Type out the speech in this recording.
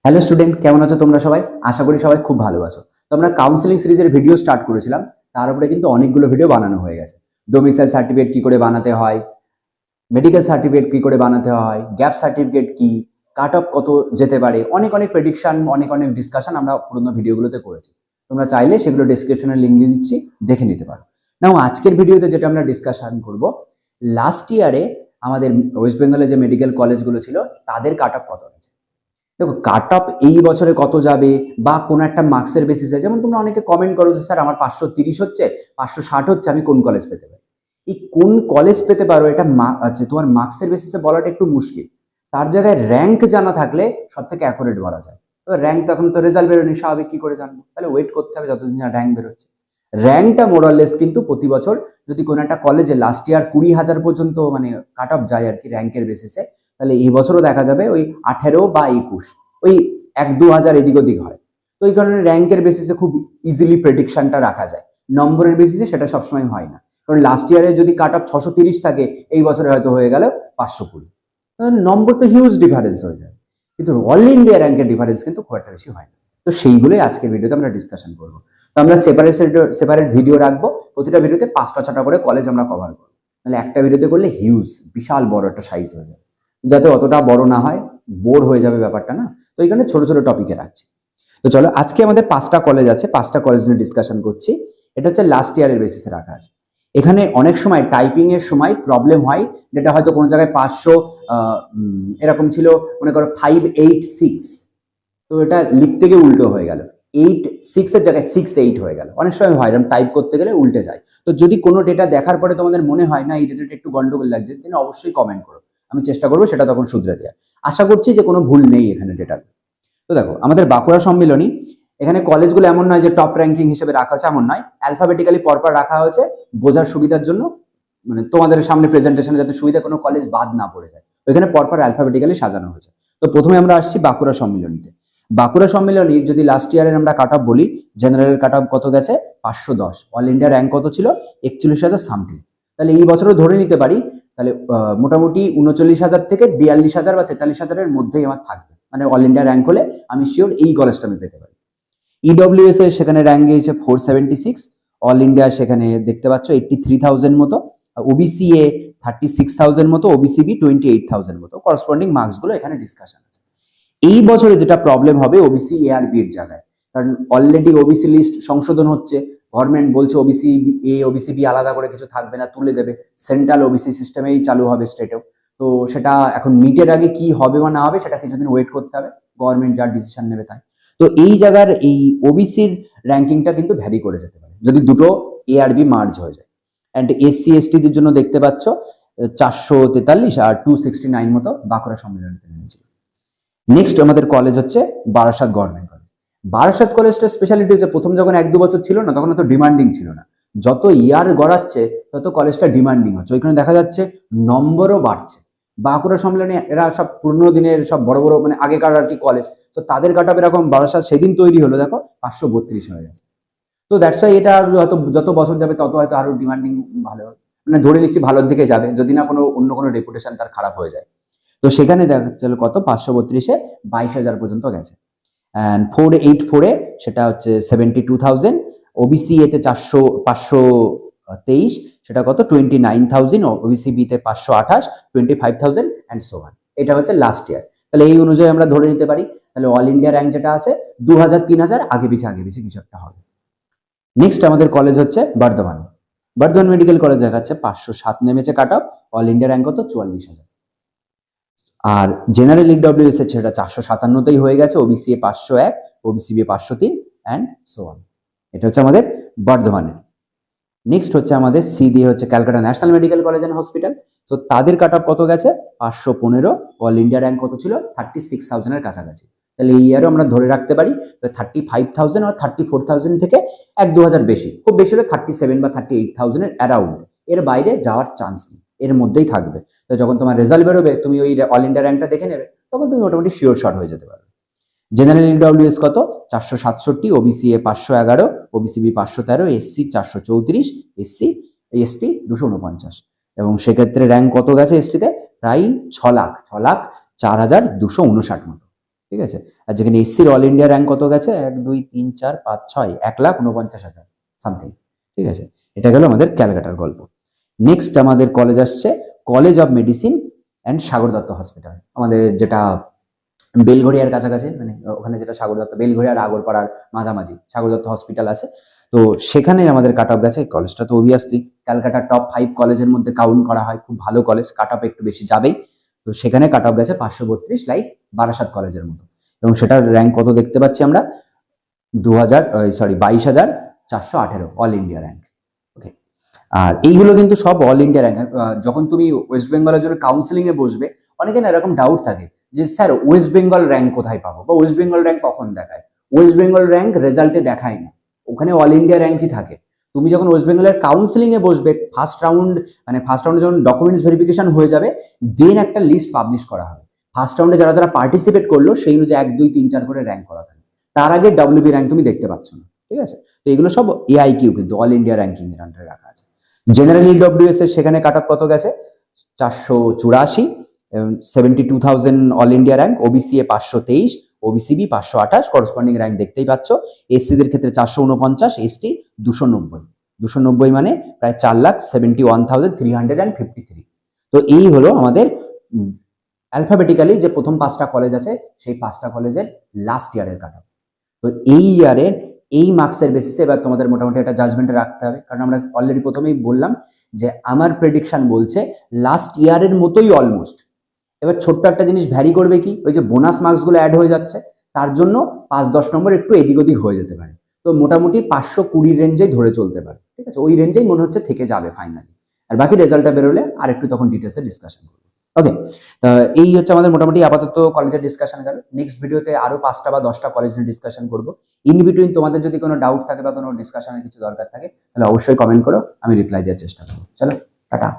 Hello student, কেমন আছো তোমরা সবাই? আশা করি সবাই খুব ভালো আছো। তো আমরা কাউন্সেলিং সিরিজের ভিডিও স্টার্ট করেছিলাম, তার উপরে কিন্তু অনেকগুলো ভিডিও বানানো হয়ে গেছে। ডোমিসাইল সার্টিফিকেট কি করে বানাতে হয়, মেডিকেল সার্টিফিকেট কি করে বানাতে হয়, গ্যাপ সার্টিফিকেট কি, কাট অফ কত যেতে পারে, অনেক অনেক প্রেডিকশন, অনেক অনেক ডিসকাশন আমরা পুরোনো ভিডিওগুলোতে করেছি। তোমরা চাইলে সেগুলো ডেসক্রিপশনে লিঙ্ক দিয়ে দিচ্ছি, দেখে নিতে পারো। নাও আজকের ভিডিওতে যেটা আমরা ডিসকাশন করব, লাস্ট ইয়ারে আমাদের ওয়েস্ট বেঙ্গলে যে মেডিকেল কলেজগুলো ছিল তাদের কাট অফ কত আছে। দেখো, কাট অফ এই বছরে কত যাবে বা কোনো একটা মার্কসের বেসিসে, যেমন তোমরা অনেকে কমেন্ট করো যে স্যার আমার 530 হচ্ছে, 560 হচ্ছে, আমি কোন কলেজ পেতে পারি? এই কোন কলেজ পেতে পারো এটা আছে তোমার মার্কসের বেসিসে বলাটা একটু মুশকিল। তার জায়গায় র্যাঙ্ক জানা থাকলে সব থেকে অ্যাকুরেট বলা যায়। এবার র্যাঙ্ক তো এখন তো রেজাল্ট বেরোয়নি, স্বাভাবিক কি করে জানবো? তাহলে ওয়েট করতে হবে যতদিন না র্যাঙ্ক বেরোচ্ছে। র্যাঙ্কটা মোরাললেস কিন্তু প্রতি বছর যদি কোনো একটা কলেজে লাস্ট ইয়ার 20,000 পর্যন্ত মানে কাট অফ যায় আর কি র্যাঙ্কের বেসিসে, তাহলে এই বছরও দেখা যাবে ওই 18 বা 21, ওই 1-2 হাজার এদিক ওদিক হয়। তো এই কারণে র্যাঙ্কের বেসিসে খুব ইজিলি প্রেডিকশনটা রাখা যায়। নম্বরের বেসিসে সেটা সবসময় হয় না, কারণ লাস্ট ইয়ারে যদি কাট অফ 630 থাকে, এই বছরে হয়তো হয়ে গেল 520। নম্বর তো হিউজ ডিফারেন্স হয়ে যায়, কিন্তু অল ইন্ডিয়া র্যাঙ্কের ডিফারেন্স কিন্তু খুব একটা বেশি হয় না। তো সেইগুলোই আজকের ভিডিওতে আমরা ডিসকাশন করবো। তো আমরা সেপারেট ভিডিও রাখবো, প্রতিটা ভিডিওতে 5টা-6টা করে কলেজ আমরা কভার করবো। তাহলে একটা ভিডিওতে করলে হিউজ বিশাল বড় একটা সাইজ হয়ে যাবে, যাতে অতটা বড় না হয়, বোর হয়ে যাবে ব্যাপারটা না। তো এই কারণে ছোট ছোট টপিকে রাখছি। তো চলো, আজকে আমাদের 5টা কলেজ আছে, 5টা কলেজ নিয়ে ডিসকাশন করছি। এটা হচ্ছে লাস্ট ইয়ারের বেসিসে রাখা আছে। এখানে অনেক সময় টাইপিং এর সময় প্রবলেম হয়, যেটা হয়তো কোনো জায়গায় 500 এরকম ছিল, মনে করো 586, তো এটা লিখতে গিয়ে উল্টো হয়ে গেল, 86 এর জায়গায় 68 হয়ে গেল। অনেক সময় হয় এরকম, টাইপ করতে গেলে উল্টে যায়। তো যদি কোনো ডেটা দেখার পরে তোমাদের মনে হয় না এই ডেটাটা একটু গন্ডগোল লাগছে, তাহলে অবশ্যই কমেন্ট করো, আমি চেষ্টা করবো সেটা তখন শুধরে দেওয়ার। আশা করছি যে কোনো ভুল নেই এখানে ডেটা। তো দেখো, আমাদের বাঁকুড়া সম্মিলনী, এখানে কলেজগুলো এমন নয় যে টপ র্যাঙ্কিং হিসেবে রাখা হচ্ছে, এমন নয়, অ্যালফাবেটিক্যালি পরপর রাখা হয়েছে বোঝার সুবিধার জন্য, মানে তোমাদের সামনে প্রেজেন্টেশনে যাতে সুবিধা কোনো কলেজ বাদ না পড়ে যায়, ওইখানে পরপর অ্যালফাবেটিক্যালি সাজানো হয়েছে। তো প্রথমে আমরা আসছি বাঁকুড়া সম্মিলনীতে। বাঁকুড়া সম্মিলনীর যদি লাস্ট ইয়ারের আমরা কাট অফ বলি, জেনারেল কাট অফ কত গেছে? 510। অল ইন্ডিয়া র্যাঙ্ক কত ছিল? 41,000 সামথিং। তাহলে এই বছরও ধরে নিতে পারি, তাহলে মোটামুটি 39,000 থেকে 42,000 বা 43,000-এর মধ্যেই আমার থাকবে, মানে অল ইন্ডিয়া র্যাঙ্ক হলে আমি শিওর এই কলেজটা আমি পেতে পারি। ইডব্লিউএস এ সেখানে র্যাঙ্ক গিয়েছে 476, অল ইন্ডিয়া সেখানে দেখতে পাচ্ছ 83,000 মতো, ওবিসি এ 36,000 মতো, ওবিসি বি 28,000 মতো। করসপন্ডিং মার্কস গুলো এখানে ডিসকাশন আছে। এই বছরে যেটা প্রবলেম হবে ওবিসি এ আর বি এর জায়গায়, কারণ অলরেডি ওবিসি লিস্ট সংশোধন হচ্ছে, গভর্নমেন্ট বলছে ওবিসি এ ওবিসি বি আলাদা করে কিছু থাকবে না, তুলে দেবে, সেন্ট্রাল ওবিসি সিস্টেমেই চালু হবে স্টেটেও। তো সেটা এখন নিটের আগে কি হবে বা না হবে সেটা কিছুদিন ওয়েট করতে হবে, গভর্নমেন্ট যার ডিসিশন নেবে তাই। তো এই জায়গার এই ওবিসির র্যাঙ্কিংটা কিন্তু ভ্যারি করে যেতে পারে যদি দুটো এ আর বি মার্জ হয়ে যায়। অ্যান্ড এসসি এসটিদের জন্য দেখতে পাচ্ছ 443 আর 269 মতো বাঁকুড়া সম্মেলনীতে নেমেছিল। নেক্সট আমাদের কলেজ হচ্ছে বারাসাত গভর্নমেন্ট কলেজ। বারাসাত কলেজটা স্পেশালিটি হচ্ছে, প্রথম যখন 1-2 বছর ছিল না, তখন অত ডিমান্ডিং ছিল না। যত ইয়ার গড়াচ্ছে তত কলেজটা ডিমান্ডিং হচ্ছে, ওইখানে দেখা যাচ্ছে নম্বরও বাড়ছে। বাঁকুড়া সম্মেলনে এরা সব পুরনো দিনের সব বড় বড় মানে আগেকার আর কি কলেজ, তো তাদের কাট অফ এরকম বারাসাত সেদিন তৈরি হলো, দেখো 532 হয়ে গেছে। তো দ্যাটস ওয়াই এটা হয়তো যত বছর যাবে তত হয়তো আরো ডিমান্ডিং ভালো, মানে ধরে নিচ্ছি ভালোর দিকে যাবে, যদি না কোনো অন্য কোনো রেপুটেশন তার খারাপ হয়ে যায়। তো সেখানে দেখা যাচ্ছে কত, 532-এ 22,000 পর্যন্ত গেছে। অ্যান্ড 484-এ সেটা হচ্ছে 72,000, ওবিসি এতে 523, সেটা কত 29,000, ওবিসি বিতে 528, 25,000 অ্যান্ড সো অন। এটা হচ্ছে লাস্ট ইয়ার। তাহলে এই অনুযায়ী আমরা ধরে নিতে পারি, তাহলে অল ইন্ডিয়া র্যাঙ্ক যেটা আছে 2,000-3,000 আগে পিছিয়ে কিছু একটা হবে। নেক্সট আমাদের কলেজ হচ্ছে বর্ধমান। বর্ধমান মেডিকেল কলেজ দেখাচ্ছে 507 নেমেছে cut off, all India rank কত 44,000। আর জেনারেল ইডব্লিউএস এর সেটা 457-তেই হয়ে গেছে, OBC A 501, OBC B 503 and so on. এটা হচ্ছে আমাদের বর্ধমানের। নেক্সট হচ্ছে আমাদের সি দিয়ে হচ্ছে Calcutta national medical college and hospital. তো তাদের কাট অফ কত গেছে? 515, অল ইন্ডিয়া র্যাঙ্ক কত ছিল? 36,000-এর কাছাকাছি। তাহলে এই ইয়ারও আমরা ধরে রাখতে পারি 35,000 আর 34,000 থেকে 1-2 হাজার বেশি, খুব বেশি হলে 37 বা 38,000-এর অ্যারাউন্ড, এর বাইরে যাওয়ার চান্স নেই, এর মধ্যেই থাকবে। তো যখন তোমার রেজাল্ট বেরোবে তুমি ওই অল ইন্ডিয়া র্যাঙ্কটা দেখে নেবে, তখন তুমি মোটামুটি শিওর শট হয়ে যেতে পারবে। জেনারেল ইডব্লিউএস কত? 467, OBC A 511, OBC B 513, SC 434, ST 249। এবং সেক্ষেত্রে র্যাঙ্ক কত গেছে এসটিতে? প্রায় 6 লাখ 4,259 মতো। ঠিক আছে। আর যেখানে এসসির অল ইন্ডিয়া র্যাঙ্ক কত গেছে, 1 2 3 4 5 6 1,49,000 সামথিং। ঠিক আছে, এটা গেল আমাদের ক্যালকাটার গল্প। নেক্সট আমাদের কলেজ আসছে college of medicine and Sagar Dutta hospital, আমাদের যেটা বেলঘড়িয়ার কাছাকাছি, মানে ওখানে যেটা সাগর দত্ত, বেলঘড়িয়ার আগরপাড়ার মাঝামাঝি সাগর দত্ত হসপিটাল আছে। তো সেখানে আমাদের কাট অফ গেছে। কলেজটা তো অবভিয়াসলি ক্যালকাটার টপ 5 কলেজের মধ্যে কাউন্ট করা হয়, খুব ভালো কলেজ, কাট অফ একটু বেশি যাবেই। তো সেখানে কাট অফ গেছে 532, লাইক বারাসাত কলেজের মতো। এবং সেটার র্যাঙ্ক কত দেখতে পাচ্ছি আমরা, 22,418 অল ইন্ডিয়া র্যাঙ্ক। ওকে, আর এইগুলো কিন্তু সব অল ইন্ডিয়া র্যাঙ্ক। যখন তুমি ওয়েস্ট বেঙ্গলের জন্য কাউন্সিলিং এ বসবে, অনেকে না এরকম ডাউট থাকে যে স্যার ওয়েস্ট বেঙ্গল র্যাঙ্ক কোথায় পাবো, বা ওয়েস্ট বেঙ্গল র্যাঙ্ক কখন দেখায়। ওয়েস্ট বেঙ্গল র্যাঙ্ক রেজাল্টে দেখায় না, ওখানে অল ইন্ডিয়া র্যাঙ্কই থাকে। তুমি যখন ওয়েস্ট বেঙ্গলের কাউন্সিলিং এ বসবে, ফার্স্ট রাউন্ডে যখন ডকুমেন্টস ভেরিফিকেশন হয়ে যাবে, দেন একটা লিস্ট পাবলিশ করা হবে। ফার্স্ট রাউন্ডে যারা যারা পার্টিসিপেট করলো সেই অনুযায়ী 1 2 3 4 করে র্যাঙ্ক করা থাকে। তার আগে WB র্যাঙ্ক তুমি দেখতে পাচ্ছ না। ঠিক আছে, তো এগুলো সব AIQ, কিন্তু অল ইন্ডিয়া র্যাঙ্কিং এর আন্ডারে রাখা আছে। জেনারেল EWS এর সেখানে কাট অফ কত গেছে, 484, 72,000 all India rank. OBC A 523, OBC B 528, corresponding rank দেখতেই পাচ্ছ। এসসি দের ক্ষেত্রে 449, এসটি 290 মানে প্রায় 4,71,353। তো এই হলো আমাদের অ্যালফাবেটিক্যালি যে প্রথম 5টা কলেজ আছে, সেই 5টা কলেজের লাস্ট ইয়ারের কাট অফ। তো এই ইয়ারের এই মার্কসের বেসিসে এবার তোমাদের মোটামুটি একটা জাজমেন্টে রাখতে হবে, কারণ আমরা অলরেডি প্রথমেই বললাম যে আমার প্রেডিকশন বলছে লাস্ট ইয়ারের মতোই অলমোস্ট। এবার ছোট্ট একটা জিনিস ভ্যারি করবে কি, ওই যে বোনাস মার্কসগুলো অ্যাড হয়ে যাচ্ছে, তার জন্য 5-10 নম্বর একটু এদিক ওদিক হয়ে যেতে পারে। তো মোটামুটি 520 রেঞ্জেই ধরে চলতে পারে। ঠিক আছে, ওই রেঞ্জেই মনে হচ্ছে থেকে যাবে ফাইনালি। আর বাকি রেজাল্টটা বেরোলে আর একটু তখন ডিটেলসে ডিসকাশন করবো। ওকে, তা এই হচ্ছে আমাদের মোটামুটি আপাতত কলেজের ডিসকাশন গেল। নেক্সট ভিডিওতে আরো 5টা বা 10টা কলেজ নিয়ে ডিসকাশন করবো। ইন বিটুইন তোমাদের যদি কোনো ডাউট থাকে বা কোনো ডিসকাশনের কিছু দরকার থাকে, তাহলে অবশ্যই কমেন্ট করো, আমি রিপ্লাই দেওয়ার চেষ্টা করবো। চলো, টাটা।